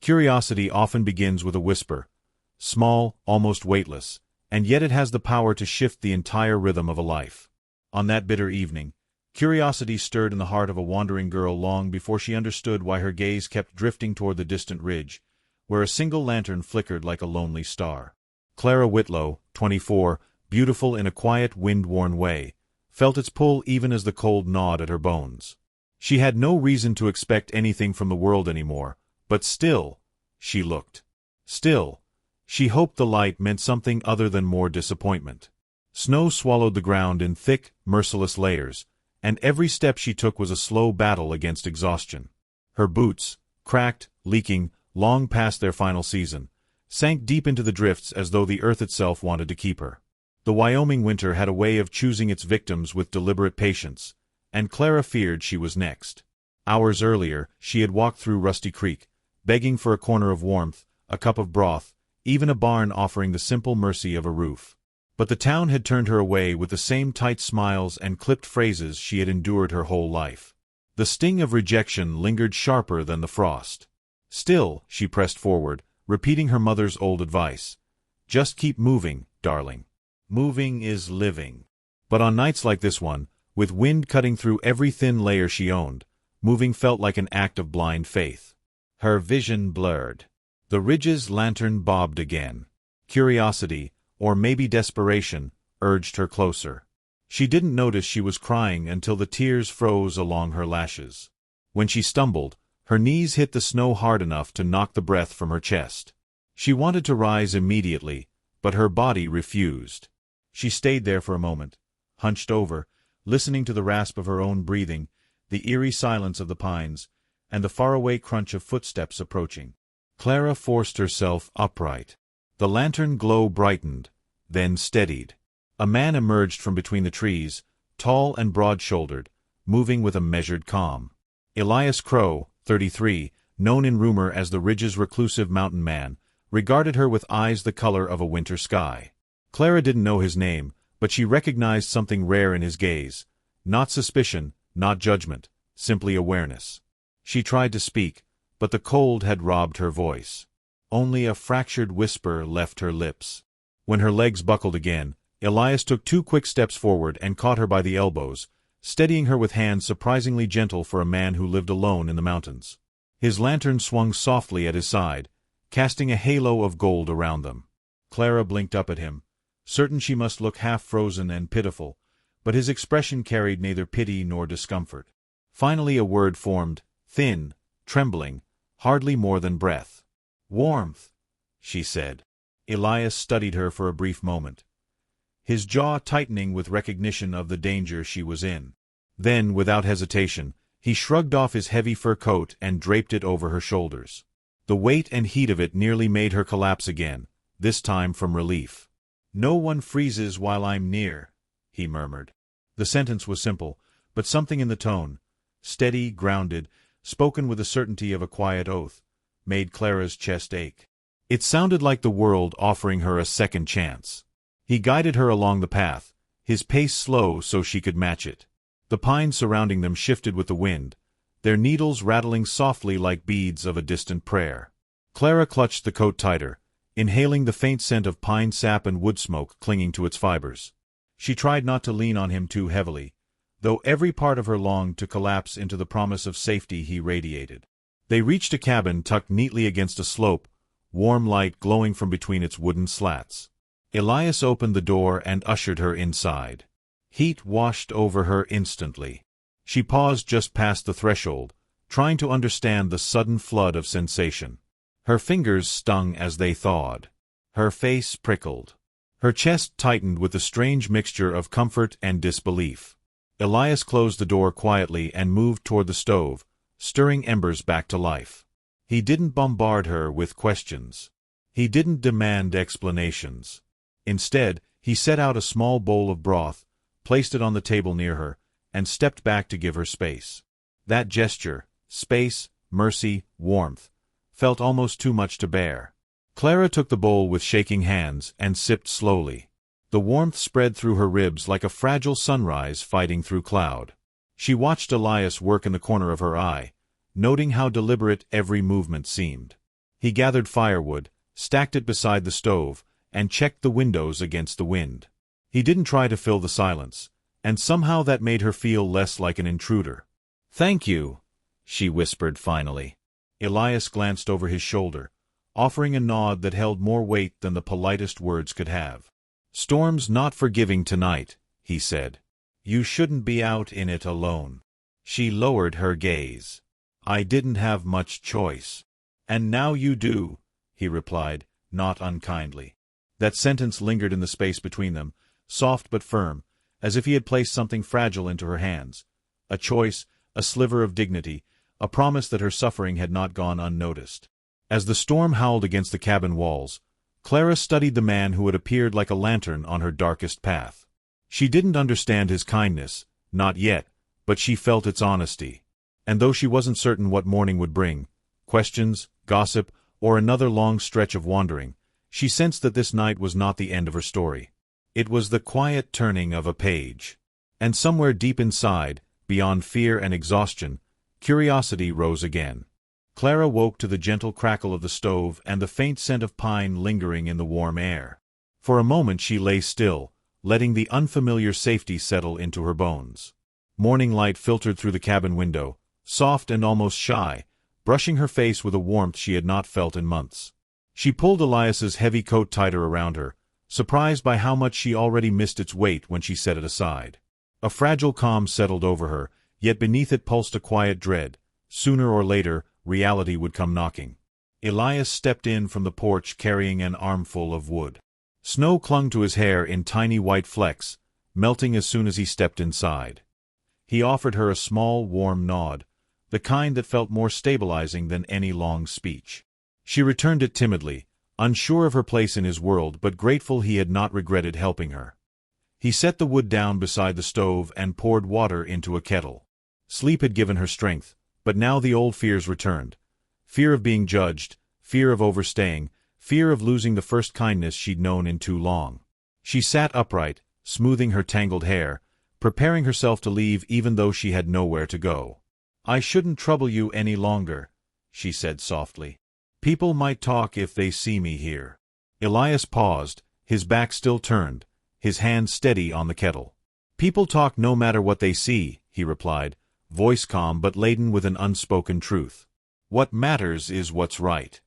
Curiosity often begins with a whisper, small, almost weightless, and yet it has the power to shift the entire rhythm of a life. On that bitter evening, curiosity stirred in the heart of a wandering girl long before she understood why her gaze kept drifting toward the distant ridge, where a single lantern flickered like a lonely star. Clara Whitlow, 24, beautiful in a quiet, wind-worn way, felt its pull even as the cold gnawed at her bones. She had no reason to expect anything from the world anymore, but still, she looked. Still, she hoped the light meant something other than more disappointment. Snow swallowed the ground in thick, merciless layers, and every step she took was a slow battle against exhaustion. Her boots, cracked, leaking, long past their final season, sank deep into the drifts as though the earth itself wanted to keep her. The Wyoming winter had a way of choosing its victims with deliberate patience, and Clara feared she was next. Hours earlier, she had walked through Rusty Creek, begging for a corner of warmth, a cup of broth, even a barn offering the simple mercy of a roof. But the town had turned her away with the same tight smiles and clipped phrases she had endured her whole life. The sting of rejection lingered sharper than the frost. Still, she pressed forward, repeating her mother's old advice. Just keep moving, darling. Moving is living. But on nights like this one, with wind cutting through every thin layer she owned, moving felt like an act of blind faith. Her vision blurred. The ridge's lantern bobbed again. Curiosity, or maybe desperation, urged her closer. She didn't notice she was crying until the tears froze along her lashes. When she stumbled, her knees hit the snow hard enough to knock the breath from her chest. She wanted to rise immediately, but her body refused. She stayed there for a moment, hunched over, listening to the rasp of her own breathing, the eerie silence of the pines, and the faraway crunch of footsteps approaching. Clara forced herself upright. The lantern glow brightened, then steadied. A man emerged from between the trees, tall and broad-shouldered, moving with a measured calm. Elias Crow, 33, known in rumor as the Ridge's reclusive mountain man, regarded her with eyes the color of a winter sky. Clara didn't know his name, but she recognized something rare in his gaze. Not suspicion, not judgment, simply awareness. She tried to speak, but the cold had robbed her voice. Only a fractured whisper left her lips. When her legs buckled again, Elias took 2 quick steps forward and caught her by the elbows, steadying her with hands surprisingly gentle for a man who lived alone in the mountains. His lantern swung softly at his side, casting a halo of gold around them. Clara blinked up at him, certain she must look half-frozen and pitiful, but his expression carried neither pity nor discomfort. Finally a word formed, thin, trembling, hardly more than breath. "Warmth," she said. Elias studied her for a brief moment, his jaw tightening with recognition of the danger she was in. Then, without hesitation, he shrugged off his heavy fur coat and draped it over her shoulders. The weight and heat of it nearly made her collapse again, this time from relief. "No one freezes while I'm near," he murmured. The sentence was simple, but something in the tone, steady, grounded, spoken with the certainty of a quiet oath, made Clara's chest ache. It sounded like the world offering her a second chance. He guided her along the path, his pace slow so she could match it. The pines surrounding them shifted with the wind, their needles rattling softly like beads of a distant prayer. Clara clutched the coat tighter, inhaling the faint scent of pine sap and wood smoke clinging to its fibers. She tried not to lean on him too heavily, though every part of her longed to collapse into the promise of safety he radiated. They reached a cabin tucked neatly against a slope, warm light glowing from between its wooden slats. Elias opened the door and ushered her inside. Heat washed over her instantly. She paused just past the threshold, trying to understand the sudden flood of sensation. Her fingers stung as they thawed. Her face prickled. Her chest tightened with a strange mixture of comfort and disbelief. Elias closed the door quietly and moved toward the stove, stirring embers back to life. He didn't bombard her with questions. He didn't demand explanations. Instead, he set out a small bowl of broth, placed it on the table near her, and stepped back to give her space. That gesture, space, mercy, warmth, felt almost too much to bear. Clara took the bowl with shaking hands and sipped slowly. The warmth spread through her ribs like a fragile sunrise fighting through cloud. She watched Elias work in the corner of her eye, noting how deliberate every movement seemed. He gathered firewood, stacked it beside the stove, and checked the windows against the wind. He didn't try to fill the silence, and somehow that made her feel less like an intruder. "Thank you," she whispered finally. Elias glanced over his shoulder, offering a nod that held more weight than the politest words could have. "Storm's not forgiving tonight," he said. "You shouldn't be out in it alone." She lowered her gaze. "I didn't have much choice." "And now you do," he replied, not unkindly. That sentence lingered in the space between them, soft but firm, as if he had placed something fragile into her hands. A choice, a sliver of dignity, a promise that her suffering had not gone unnoticed. As the storm howled against the cabin walls, Clara studied the man who had appeared like a lantern on her darkest path. She didn't understand his kindness, not yet, but she felt its honesty. And though she wasn't certain what morning would bring, questions, gossip, or another long stretch of wandering, she sensed that this night was not the end of her story. It was the quiet turning of a page. And somewhere deep inside, beyond fear and exhaustion, curiosity rose again. Clara woke to the gentle crackle of the stove and the faint scent of pine lingering in the warm air. For a moment she lay still, letting the unfamiliar safety settle into her bones. Morning light filtered through the cabin window, soft and almost shy, brushing her face with a warmth she had not felt in months. She pulled Elias's heavy coat tighter around her, surprised by how much she already missed its weight when she set it aside. A fragile calm settled over her, yet beneath it pulsed a quiet dread. Sooner or later, reality would come knocking. Elias stepped in from the porch carrying an armful of wood. Snow clung to his hair in tiny white flecks, melting as soon as he stepped inside. He offered her a small, warm nod, the kind that felt more stabilizing than any long speech. She returned it timidly, unsure of her place in his world but grateful he had not regretted helping her. He set the wood down beside the stove and poured water into a kettle. Sleep had given her strength, but now the old fears returned. Fear of being judged, fear of overstaying, fear of losing the first kindness she'd known in too long. She sat upright, smoothing her tangled hair, preparing herself to leave even though she had nowhere to go. "I shouldn't trouble you any longer," she said softly. "People might talk if they see me here." Elias paused, his back still turned, his hand steady on the kettle. "People talk no matter what they see," he replied, voice calm but laden with an unspoken truth. "What matters is what's right."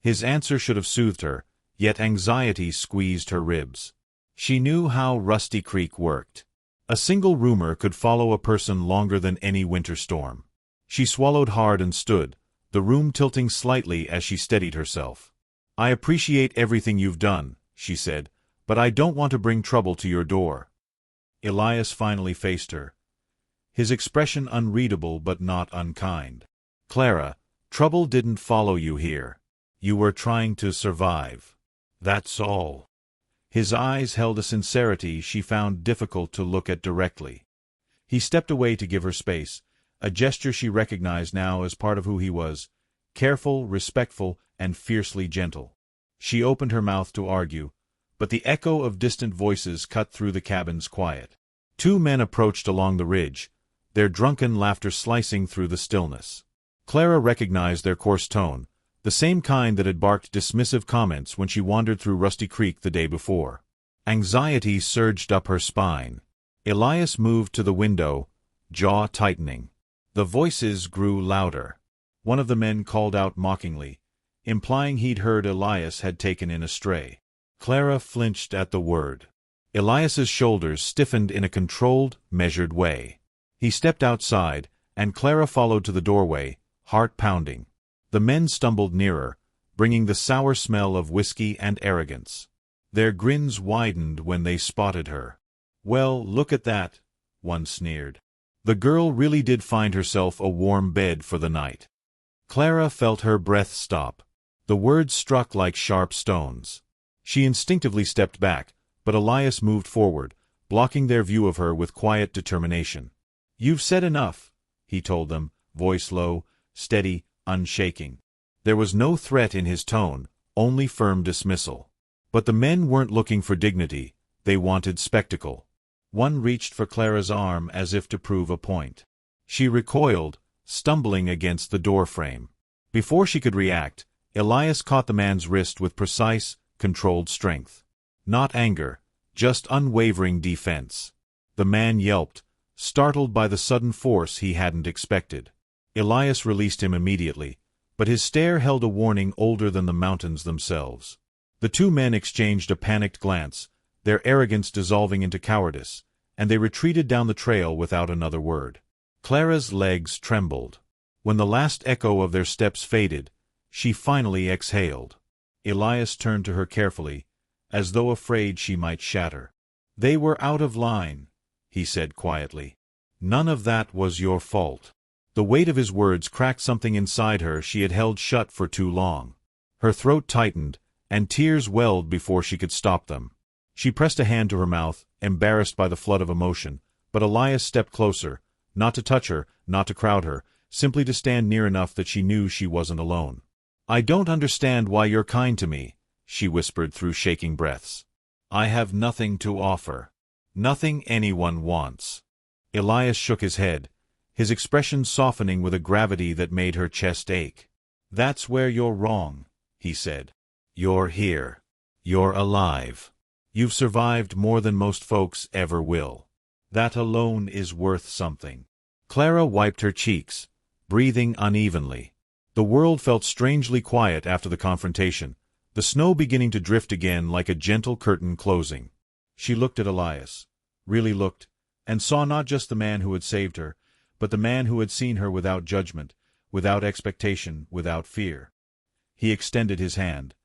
His answer should have soothed her, yet anxiety squeezed her ribs. She knew how Rusty Creek worked. A single rumor could follow a person longer than any winter storm. She swallowed hard and stood, the room tilting slightly as she steadied herself. "I appreciate everything you've done," she said, "but I don't want to bring trouble to your door." Elias finally faced her, his expression unreadable but not unkind. "Clara, trouble didn't follow you here. You were trying to survive. That's all." His eyes held a sincerity she found difficult to look at directly. He stepped away to give her space, a gesture she recognized now as part of who he was, careful, respectful, and fiercely gentle. She opened her mouth to argue, but the echo of distant voices cut through the cabin's quiet. Two men approached along the ridge, their drunken laughter slicing through the stillness. Clara recognized their coarse tone, the same kind that had barked dismissive comments when she wandered through Rusty Creek the day before. Anxiety surged up her spine. Elias moved to the window, jaw tightening. The voices grew louder. One of the men called out mockingly, implying he'd heard Elias had taken in a stray. Clara flinched at the word. Elias's shoulders stiffened in a controlled, measured way. He stepped outside, and Clara followed to the doorway, heart pounding. The men stumbled nearer, bringing the sour smell of whiskey and arrogance. Their grins widened when they spotted her. "Well, look at that," one sneered. The girl really did find herself a warm bed for the night. Clara felt her breath stop. The words struck like sharp stones. She instinctively stepped back, but Elias moved forward, blocking their view of her with quiet determination. "You've said enough," he told them, voice low, steady, unshaking. There was no threat in his tone, only firm dismissal. But the men weren't looking for dignity, they wanted spectacle. One reached for Clara's arm as if to prove a point. She recoiled, stumbling against the doorframe. Before she could react, Elias caught the man's wrist with precise, controlled strength. Not anger, just unwavering defense. The man yelped, startled by the sudden force he hadn't expected. Elias released him immediately, but his stare held a warning older than the mountains themselves. The two men exchanged a panicked glance, their arrogance dissolving into cowardice, and they retreated down the trail without another word. Clara's legs trembled. When the last echo of their steps faded, she finally exhaled. Elias turned to her carefully, as though afraid she might shatter. "They were out of line," he said quietly. "None of that was your fault." The weight of his words cracked something inside her she had held shut for too long. Her throat tightened, and tears welled before she could stop them. She pressed a hand to her mouth, embarrassed by the flood of emotion, but Elias stepped closer, not to touch her, not to crowd her, simply to stand near enough that she knew she wasn't alone. "I don't understand why you're kind to me," she whispered through shaking breaths. "I have nothing to offer. Nothing anyone wants." Elias shook his head, his expression softening with a gravity that made her chest ache. "That's where you're wrong," he said. "You're here. You're alive. You've survived more than most folks ever will. That alone is worth something." Clara wiped her cheeks, breathing unevenly. The world felt strangely quiet after the confrontation, the snow beginning to drift again like a gentle curtain closing. She looked at Elias, really looked, and saw not just the man who had saved her, but the man who had seen her without judgment, without expectation, without fear. He extended his hand.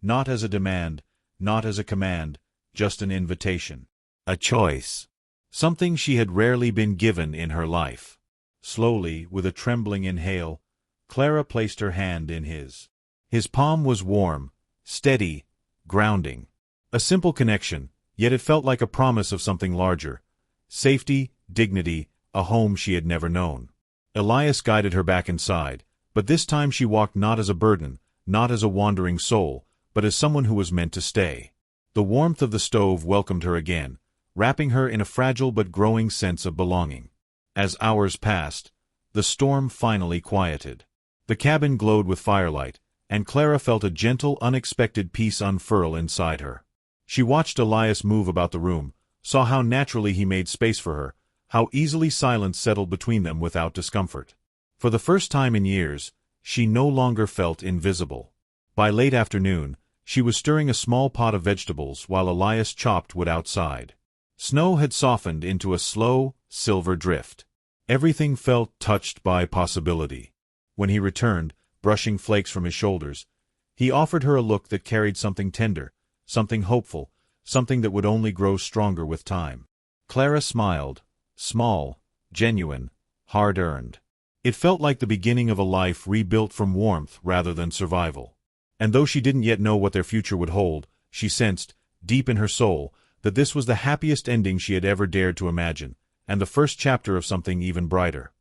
Not as a demand, not as a command, just an invitation. A choice. Something she had rarely been given in her life. Slowly, with a trembling inhale, Clara placed her hand in his. His palm was warm, steady, grounding. A simple connection, yet it felt like a promise of something larger. Safety, dignity, a home she had never known. Elias guided her back inside, but this time she walked not as a burden, not as a wandering soul, but as someone who was meant to stay. The warmth of the stove welcomed her again, wrapping her in a fragile but growing sense of belonging. As hours passed, the storm finally quieted. The cabin glowed with firelight, and Clara felt a gentle, unexpected peace unfurl inside her. She watched Elias move about the room, saw how naturally he made space for her, how easily silence settled between them without discomfort. For the first time in years, she no longer felt invisible. By late afternoon, she was stirring a small pot of vegetables while Elias chopped wood outside. Snow had softened into a slow, silver drift. Everything felt touched by possibility. When he returned, brushing flakes from his shoulders, he offered her a look that carried something tender, something hopeful, something that would only grow stronger with time. Clara smiled, small, genuine, hard-earned. It felt like the beginning of a life rebuilt from warmth rather than survival. And though she didn't yet know what their future would hold, she sensed, deep in her soul, that this was the happiest ending she had ever dared to imagine, and the first chapter of something even brighter.